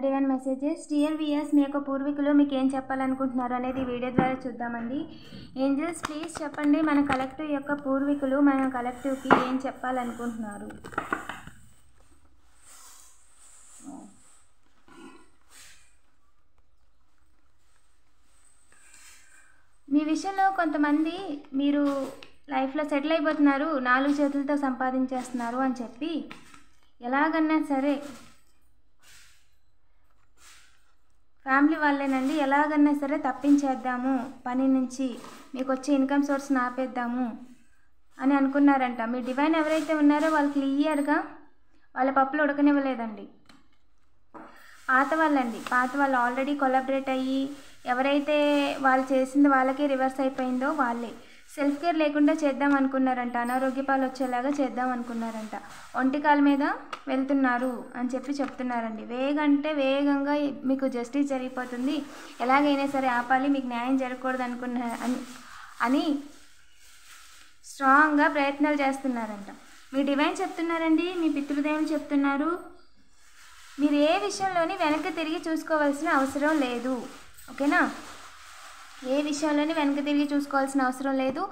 Divine messages dear weirs, మీ యొక్క పూర్వీకులు మీకు ఏం చెప్పాలనుకుంటున్నారు అనేది వీడియో ద్వారా చూద్దామండి. ఏంజల్స్ ప్లీజ్ చెప్పండి, మన కలెక్టివ్ యొక్క పూర్వీకులు మన కలెక్టివ్కి ఏం చెప్పాలనుకుంటున్నారు. మీ విషయంలో కొంతమంది మీరు లైఫ్లో సెటిల్ అయిపోతున్నారు, 4 చేతులతో సంపాదించేస్తున్నారు అని చెప్పి ఎలాగన్నా సరే ఫ్యామిలీ వాళ్ళేనండి ఎలాగన్నా సరే తప్పించేద్దాము, పని నుంచి మీకు వచ్చే ఇన్కమ్ సోర్స్ని ఆపేద్దాము అని అనుకున్నారంట. మీ డివైన్ ఎవరైతే ఉన్నారో వాళ్ళు క్లియర్గా వాళ్ళ పప్పులు ఉడకనివ్వలేదండి. పాత వాళ్ళు ఆల్రెడీ కొలాబరేట్ అయ్యి ఎవరైతే వాళ్ళు చేసింది వాళ్ళకే రివర్స్ అయిపోయిందో వాళ్ళే సెల్ఫ్ కేర్ లేకుండా చేద్దాం అనుకున్నారంట. అనారోగ్యపాలు వచ్చేలాగా చేద్దాం అనుకున్నారంట. ఒంటికాల మీద వెళ్తున్నారు అని చెప్పి చెప్తున్నారండి. వేగంగా మీకు జస్టిస్ జరిగిపోతుంది, ఎలాగైనా సరే ఆపాలి, మీకు న్యాయం జరగకూడదు అని స్ట్రాంగ్గా ప్రయత్నాలు చేస్తున్నారంట. మీ డివైన్ చెప్తున్నారండి, మీ పితృదేవులు చెప్తున్నారు, మీరు ఏ విషయంలోని వెనక్కి తిరిగి చూసుకోవాల్సిన అవసరం లేదు. ఓకేనా? ఏ విషయంలోని వెనక్కి తిరిగి చూసుకోవాల్సిన అవసరం లేదు.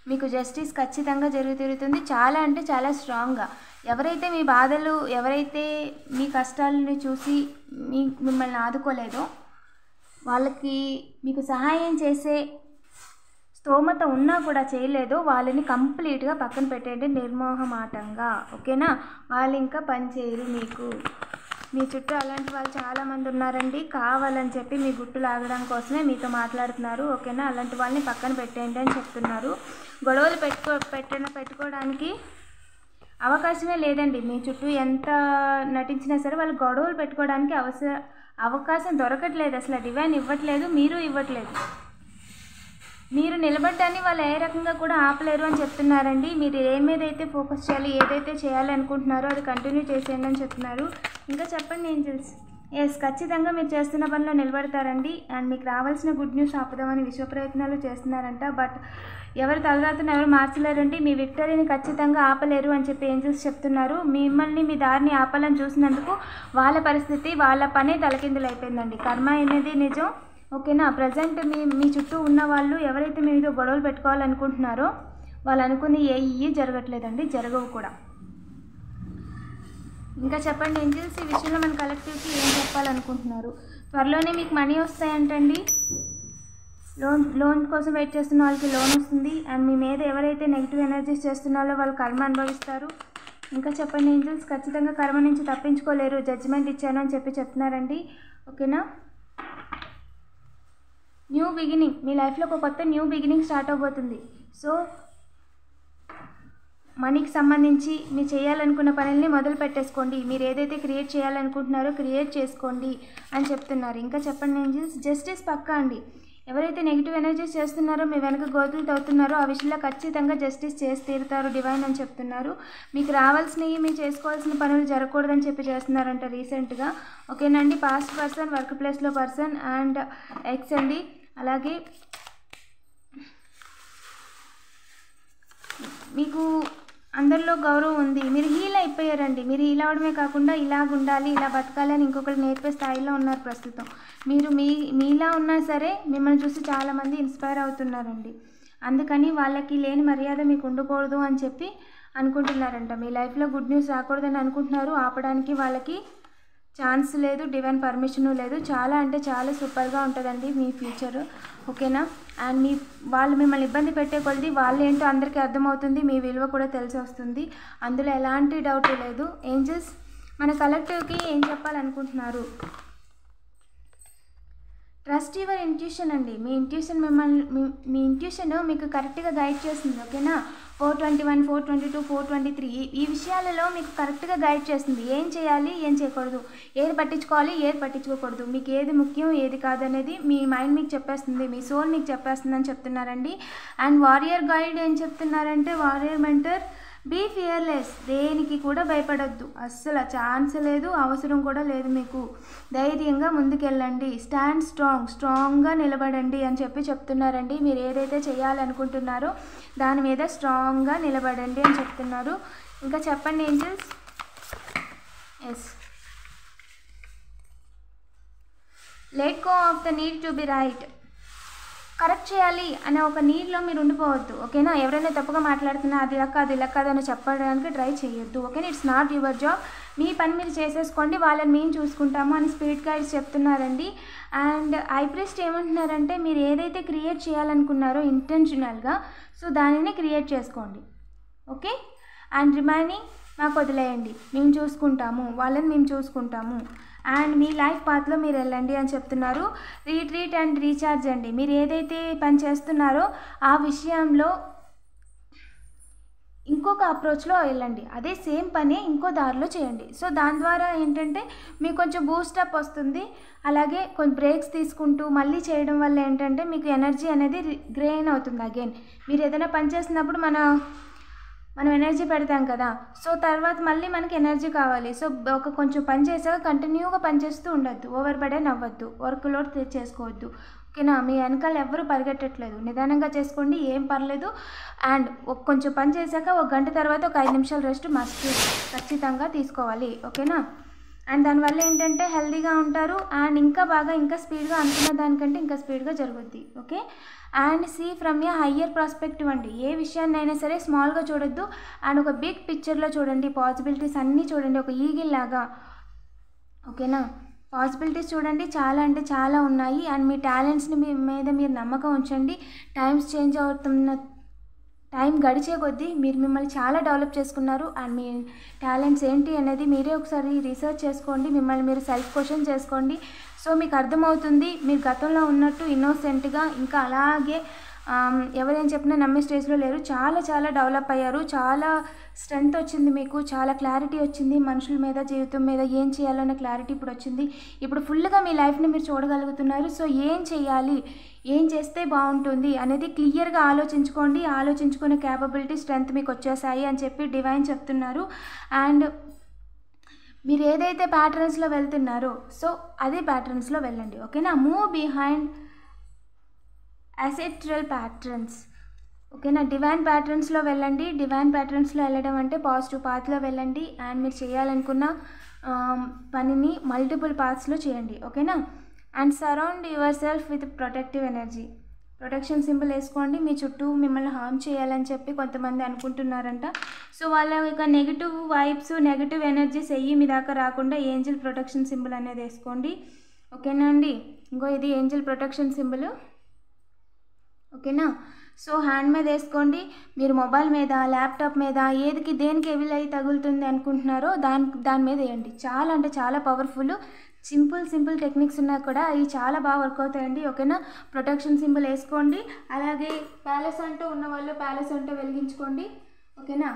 మీకు జస్టిస్ ఖచ్చితంగా జరుగుతుంది. చాలా అంటే చాలా స్ట్రాంగ్గా ఎవరైతే మీ బాధలు, ఎవరైతే మీ కష్టాలను చూసి మిమ్మల్ని ఆదుకోలేదో వాళ్ళకి మీకు సహాయం చేసే స్తోమత ఉన్నా కూడా చేయలేదో వాళ్ళని కంప్లీట్గా పక్కన పెట్టేయండి నిర్మోహమాటంగా. ఓకేనా? వాళ్ళు ఇంకా పని చేయరు మీకు. మీ చుట్టూ అలాంటి వాళ్ళు చాలామంది ఉన్నారండి. కావాలని చెప్పి మీ గుట్టు లాగడం కోసమే మీతో మాట్లాడుతున్నారు. ఓకేనా? అలాంటి వాళ్ళని పక్కన పెట్టేయండి అని చెప్తున్నారు. గొడవలు పెట్టుకోవడానికి అవకాశమే లేదండి. మీ చుట్టూ ఎంత నటించినా సరే వాళ్ళు గొడవలు పెట్టుకోవడానికి అవకాశం దొరకట్లేదు. అసలు డివైన్ ఇవ్వట్లేదు, మీరు ఇవ్వట్లేదు. మీరు నిలబడ్డాన్ని వాళ్ళు ఏ రకంగా కూడా ఆపలేరు అని చెప్తున్నారండి. మీరు ఏదైతే ఫోకస్ చేయాలి, ఏదైతే చేయాలి అనుకుంటున్నారో అది కంటిన్యూ చేసేయండి అని చెప్తున్నారు. ఇంకా చెప్పండి ఏంజల్స్. ఎస్, ఖచ్చితంగా మీరు చేస్తున్న పనిలో నిలబడతారండి. అండ్ మీకు రావాల్సిన గుడ్ న్యూస్ ఆపుదామని విశ్వ ప్రయత్నాలు చేస్తున్నారంట. బట్ ఎవరు తలరాతను ఎవరు మార్చలేరండి. మీ విక్టరీని ఖచ్చితంగా ఆపలేరు అని చెప్పి ఏంజల్స్ చెప్తున్నారు. మిమ్మల్ని మీ దారిని ఆపాలని చూసినందుకు వాళ్ళ పరిస్థితి, వాళ్ళ పనే తలకిందులు అయిపోయిందండి. కర్మ అనేది నిజం. ఓకేనా? ప్రజెంట్ మీ చుట్టూ ఉన్న వాళ్ళు ఎవరైతే మీతో గొడవలు పెట్టుకోవాలనుకుంటున్నారో వాళ్ళు అనుకుని ఏ జరగట్లేదండి, జరగవు కూడా. ఇంకా చెప్పండి ఏంజల్స్, ఈ విషయంలో మన కలెక్టివ్కి ఏం చెప్పాలనుకుంటున్నారు. త్వరలోనే మీకు మనీ వస్తాయంటండి. లోన్ కోసం వెయిట్ చేస్తున్న వాళ్ళకి లోన్ వస్తుంది. అండ్ మీ మీద ఎవరైతే నెగిటివ్ ఎనర్జీస్ చేస్తున్నారో వాళ్ళు కర్మ అనుభవిస్తారు. ఇంకా చెప్పండి ఏంజల్స్, ఖచ్చితంగా కర్మ నుంచి తప్పించుకోలేరు, జడ్జిమెంట్ ఇచ్చాను అని చెప్పి చెప్తున్నారండి. ఓకేనా? న్యూ బిగినింగ్, మీ లైఫ్లో ఒక కొత్త న్యూ బిగినింగ్ స్టార్ట్ అవబోతుంది. సో మనీకి సంబంధించి మీరు చేయాలనుకున్న పనుల్ని మొదలు పెట్టేసుకోండి. మీరు ఏదైతే క్రియేట్ చేయాలనుకుంటున్నారో క్రియేట్ చేసుకోండి అని చెప్తున్నారు. ఇంకా చెప్పండి ఏంజల్స్, జస్టిస్ పక్కా అండి. ఎవరైతే నెగిటివ్ ఎనర్జీస్ చేస్తున్నారో, మీ వెనక గోతులు తవ్వుతున్నారో ఆ విషయంలో ఖచ్చితంగా జస్టిస్ చేసి తీరుతారు డివైన్ అని చెప్తున్నారు. మీకు రావాల్సినవి, మీరు చేసుకోవాల్సిన పనులు జరగకూడదని చెప్పి చేస్తున్నారంట రీసెంట్గా. ఓకేనండి? పాస్ట్ పర్సన్, వర్క్ ప్లేస్లో పర్సన్ అండ్ ఎక్స్ అండి. అలాగే మీకు అందరిలో గౌరవం ఉంది. మీరు హీల్ అయిపోయారండి. మీరు హీల్ అవ్వడమే కాకుండా ఇలాగ ఉండాలి, ఇలా బతకాలి అని ఇంకొకరు నేర్పే స్థాయిలో ఉన్నారు ప్రస్తుతం. మీరు మీలా ఉన్నా సరే మిమ్మల్ని చూసి చాలామంది ఇన్స్పైర్ అవుతున్నారండి. అందుకని వాళ్ళకి లేని మర్యాద మీకు ఉండకూడదు అని చెప్పి అనుకుంటున్నారంట. మీ లైఫ్లో గుడ్ న్యూస్ రాకూడదని అనుకుంటున్నారు. ఆపడానికి వాళ్ళకి ఛాన్స్ లేదు, డివైన్ పర్మిషను లేదు. చాలా అంటే చాలా సూపర్గా ఉంటుందండి మీ ఫ్యూచర్. ఓకేనా? అండ్ వాళ్ళు మిమ్మల్ని ఇబ్బంది పెట్టే కొద్దీ వాళ్ళు ఏంటో అందరికీ అర్థమవుతుంది, మీ విలువ కూడా తెలిసి వస్తుంది. అందులో ఎలాంటి డౌట్ లేదు. ఏంజల్స్ మన కలెక్టివ్కి ఏం చెప్పాలనుకుంటున్నారు. ట్రస్ట్ యువర్ ఇంట్యూషన్ అండి. మీ ఇంట్యూషన్ మీ ఇంట్యూషన్ మీకు కరెక్ట్గా గైడ్ చేస్తుంది. ఓకేనా? 421, 422, 423 ఈ విషయాలలో మీకు కరెక్ట్గా గైడ్ చేస్తుంది. ఏం చేయాలి, ఏం చేయకూడదు, ఏది పట్టించుకోవాలి, ఏది పట్టించుకోకూడదు, మీకు ఏది ముఖ్యం ఏది కాదనేది మీ మైండ్ మీకు చెప్పేస్తుంది, మీ సోల్ మీకు చెప్పేస్తుంది అని చెప్తున్నారండి. అండ్ వారియర్ గైడ్ ఏం చెప్తున్నారంటే, వారియర్ మెంటర్ బీ ఫియర్లెస్, దేనికి కూడా భయపడొద్దు, అస్సలు ఛాన్స్ లేదు, అవసరం కూడా లేదు. మీకు ధైర్యంగా ముందుకెళ్ళండి, స్టాండ్ స్ట్రాంగ్గా నిలబడండి అని చెప్పి చెప్తున్నారండి. మీరు ఏదైతే చేయాలనుకుంటున్నారో దాని మీద స్ట్రాంగ్గా నిలబడండి అని చెప్తున్నారు. ఇంకా చెప్పండి angels. Yes, let go of the need to be right. Correct చేయాలి అనే ఒక నీడ్లో మీరు ఉండిపోవద్దు, ఓకేనా. ఎవరైనా తప్పుగా మాట్లాడుతున్నా అది ఇలా కాదు ఇలా కాదు అని చెప్పడానికి ట్రై చేయొద్దు, ఓకేనా. It's not your job. మీ పని మీరు చేసేసుకోండి, వాళ్ళని మేము చూసుకుంటాము అని స్పిరిట్ గైడ్స్ చెప్తున్నారండి. అండ్ ఐ ప్రీస్ట్ ఏమంటున్నారంటే మీరు ఏదైతే క్రియేట్ చేయాలనుకున్నారో ఇంటెన్షనల్గా, సో దానిని క్రియేట్ చేసుకోండి, ఓకే. అండ్ రిమైనింగ్ మాకు వదిలేయండి, మేము చూసుకుంటాము, వాళ్ళని మేము చూసుకుంటాము. అండ్ మీ లైఫ్ పాత్లో మీరు వెళ్ళండి అని చెప్తున్నారు. రీట్రీట్ అండ్ రీఛార్జ్ అండి. మీరు ఏదైతే పని చేస్తున్నారో ఆ విషయంలో ఇంకొక అప్రోచ్లో వెళ్ళండి, అదే సేమ్ పని ఇంకో దారిలో చేయండి. సో దాని ద్వారా ఏంటంటే మీకు కొంచెం బూస్టప్ వస్తుంది. అలాగే కొన్ని బ్రేక్స్ తీసుకుంటూ మళ్ళీ చేయడం వల్ల ఏంటంటే మీకు ఎనర్జీ అనేది గ్రెయిన్ అవుతుంది. అగైన్ మీరు ఏదైనా పని చేసినప్పుడు మనం ఎనర్జీ పెడతాం కదా, సో తర్వాత మళ్ళీ మనకి ఎనర్జీ కావాలి. సో ఒక కొంచెం పని చేసాక కంటిన్యూగా పనిచేస్తూ ఉండొద్దు, ఓవర్ బర్డెన్ అవ్వద్దు, వర్క్ లోడ్ చేసుకోవద్దు, ఓకేనా. మీ వెనకాల ఎవరు పరిగెట్టట్లేదు, నిదానంగా చేసుకోండి, ఏం పర్లేదు. అండ్ కొంచెం పని చేశాక 1 గంట తర్వాత ఒక 5 నిమిషాలు రెస్ట్ మస్ట్ ఖచ్చితంగా తీసుకోవాలి, ఓకేనా. అండ్ దానివల్ల ఏంటంటే హెల్తీగా ఉంటారు. అండ్ ఇంకా స్పీడ్గా అనుకున్న దానికంటే ఇంకా స్పీడ్గా జరుగుద్ది, okay. And see from a higher prospective అండి. ఏ విషయాన్ని అయినా సరే స్మాల్గా చూడొద్దు, అండ్ ఒక బిగ్ పిక్చర్లో చూడండి. పాసిబిలిటీస్ అన్నీ చూడండి, ఒక ఈగిల్ లాగా, ఓకేనా. పాసిబిలిటీస్ చూడండి, చాలా అంటే చాలా ఉన్నాయి. అండ్ మీ టాలెంట్స్ని మీద మీరు నమ్మకం ఉంచండి. టైమ్స్ చేంజ్ అవుతున్న టైం గడిచే కొద్దీ మీరు మిమ్మల్ని చాలా డెవలప్ చేసుకున్నారు. అండ్ మీ టాలెంట్స్ ఏంటి అనేది మీరే ఒకసారి రీసెర్చ్ చేసుకోండి, మిమ్మల్ని మీరు సెల్ఫ్ క్వశ్చన్ చేసుకోండి. సో మీకు అర్థమవుతుంది మీరు గతంలో ఉన్నట్టు ఇన్నోసెంట్గా ఇంకా అలాగే ఎవరేం చెప్పినా నమ్మే స్టేజ్లో లేరు. చాలా డెవలప్ అయ్యారు, చాలా స్ట్రెంగ్త్ వచ్చింది, మీకు చాలా క్లారిటీ వచ్చింది. మనుషుల మీద, జీవితం మీద ఏం చేయాలనే క్లారిటీ ఇప్పుడు వచ్చింది. ఇప్పుడు ఫుల్గా మీ లైఫ్ని మీరు చూడగలుగుతున్నారు. సో ఏం చేయాలి, ఏం చేస్తే బాగుంటుంది అనేది క్లియర్గా ఆలోచించుకోండి. ఆలోచించుకునే క్యాపబిలిటీ, స్ట్రెంగ్త్ మీకు వచ్చేసాయి అని చెప్పి డివైన్ చెప్తున్నారు. అండ్ మీరు ఏదైతే ప్యాటర్న్స్లో వెళ్తున్నారో సో అదే ప్యాటర్న్స్లో వెళ్ళండి, ఓకేనా. మూవ్ బిహైండ్ అసెట్రల్ ప్యాటర్న్స్, ఓకేనా. డివైన్ ప్యాటర్న్స్లో వెళ్ళండి. డివైన్ ప్యాటర్న్స్లో వెళ్ళడం అంటే పాజిటివ్ పాత్లో వెళ్ళండి. అండ్ మీరు చేయాలనుకున్న పనిని మల్టిపుల్ పాత్స్లో చేయండి, ఓకేనా. And surround your self with protective energy. Protection symbol వేసుకోండి. మీ చుట్టూ మిమ్మల్ని హార్మ్ చేయాలని చెప్పి కొంతమంది అనుకుంటున్నారంట. సో వాళ్ళ యొక్క నెగిటివ్ వైబ్స్, నెగిటివ్ ఎనర్జీస్ మీ దాకా రాకుండా ఏంజల్ ప్రొటెక్షన్ సింబల్ అనేది వేసుకోండి, ఓకేనా అండి. ఇంకో ఇది ఏంజల్ ప్రొటెక్షన్ సింబల్, ఓకేనా. సో హ్యాండ్ మీద వేసుకోండి. మీరు మొబైల్ మీద, ల్యాప్టాప్ మీద దేనికి ఎవరి అయి తగులుతుంది అనుకుంటున్నారో దాని మీద వేయండి. చాలా అంటే చాలా పవర్ఫుల్. సింపుల్ టెక్నిక్స్ ఉన్నా కూడా అవి చాలా బాగా వర్క్ అవుతాయండి, ఓకేనా. ప్రొటెక్షన్ సింబల్ వేసుకోండి. అలాగే ప్యాలెస్ అంటూ ఉన్నవాళ్ళు ప్యాలెస్ అంటూ వెలిగించుకోండి, ఓకేనా.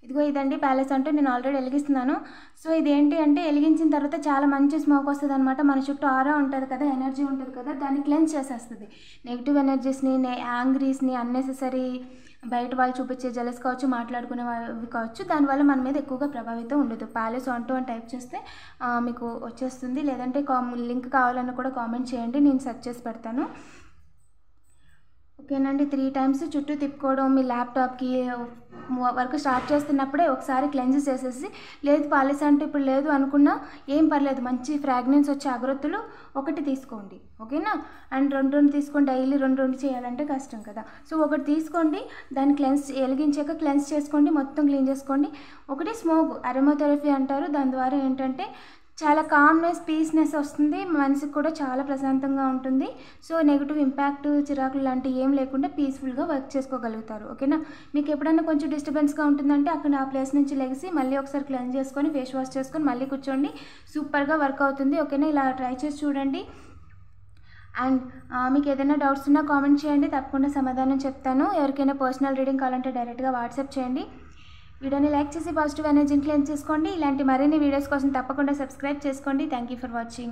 ఇదిగో ఇదండి ప్యాలెస్ అంటూ నేను ఆల్రెడీ వెలిగిస్తున్నాను. సో ఇదేంటి అంటే వెలిగించిన తర్వాత చాలా మంచి స్మోక్ వస్తుంది అనమాట. మన చుట్టూ ఆరా ఉంటుంది కదా, ఎనర్జీ ఉంటుంది కదా, దాన్ని క్లెన్స్ చేసేస్తుంది. నెగిటివ్ ఎనర్జీస్ని, యాంగ్రీస్ని, అన్నెసెసరీ బయట వాళ్ళు చూపించే జలస్ కావచ్చు, మాట్లాడుకునే వాళ్ళు కావచ్చు, దానివల్ల మన మీద ఎక్కువగా ప్రభావితం ఉండదు. ప్యాలెస్ అంటూ అని టైప్ చేస్తే మీకు వచ్చేస్తుంది. లేదంటే లింక్ కావాలన్నా కూడా కామెంట్ చేయండి, నేను సెర్చ్ చేసి పెడతాను, ఓకేనండి. 3 times చుట్టూ తిప్పుకోవడం. మీ ల్యాప్టాప్కి వర్క్ స్టార్ట్ చేస్తున్నప్పుడే ఒకసారి క్లెన్స్ చేసేసి, లేదు ప్యాలెస్ అంటే ఇప్పుడు లేదు అనుకున్నా ఏం పర్లేదు, మంచి ఫ్రాగ్రెన్స్ వచ్చే అగరొత్తులు 1 తీసుకోండి, ఓకేనా. అండ్ 2 తీసుకోండి. డైలీ 2 చేయాలంటే కష్టం కదా. సో 1 తీసుకోండి, దాన్ని వెలిగించాక క్లెన్స్ చేసుకోండి, మొత్తం క్లీన్ చేసుకోండి. 1 స్మోక్ అరోమాథెరపీ అంటారు. దాని ద్వారా ఏంటంటే చాలా కామ్నెస్, పీస్నెస్ వస్తుంది, మనసుకు కూడా చాలా ప్రశాంతంగా ఉంటుంది. సో నెగిటివ్ ఇంపాక్ట్, చిరాకులు లాంటివి ఏం లేకుండా పీస్ఫుల్గా వర్క్ చేసుకోగలుగుతారు, ఓకేనా. మీకు ఎప్పుడైనా కొంచెం డిస్టర్బెన్స్గా ఉంటుందంటే అక్కడ ఆ ప్లేస్ నుంచి లెగిసి మళ్ళీ ఒకసారి క్లెన్స్ చేసుకొని ఫేస్ వాష్ చేసుకొని మళ్ళీ కూర్చోండి, సూపర్గా వర్క్ అవుతుంది, ఓకేనా. ఇలా ట్రై చేసి చూడండి. అండ్ మీకు ఏదైనా డౌట్స్ ఉన్నా కామెంట్ చేయండి, తప్పకుండా సమాధానం చెప్తాను. ఎవరికైనా పర్సనల్ రీడింగ్ కావాలంటే డైరెక్ట్గా వాట్సాప్ చేయండి. వీడియోని లైక్ చేసి పాజిటివ్ ఎనర్జీని క్లెయిమ్ చేసుకోండి. ఇలాంటి మరిన్ని వీడియోస్ కోసం తప్పకుండా సబ్స్క్రైబ్ చేసుకోండి. Thank you for watching.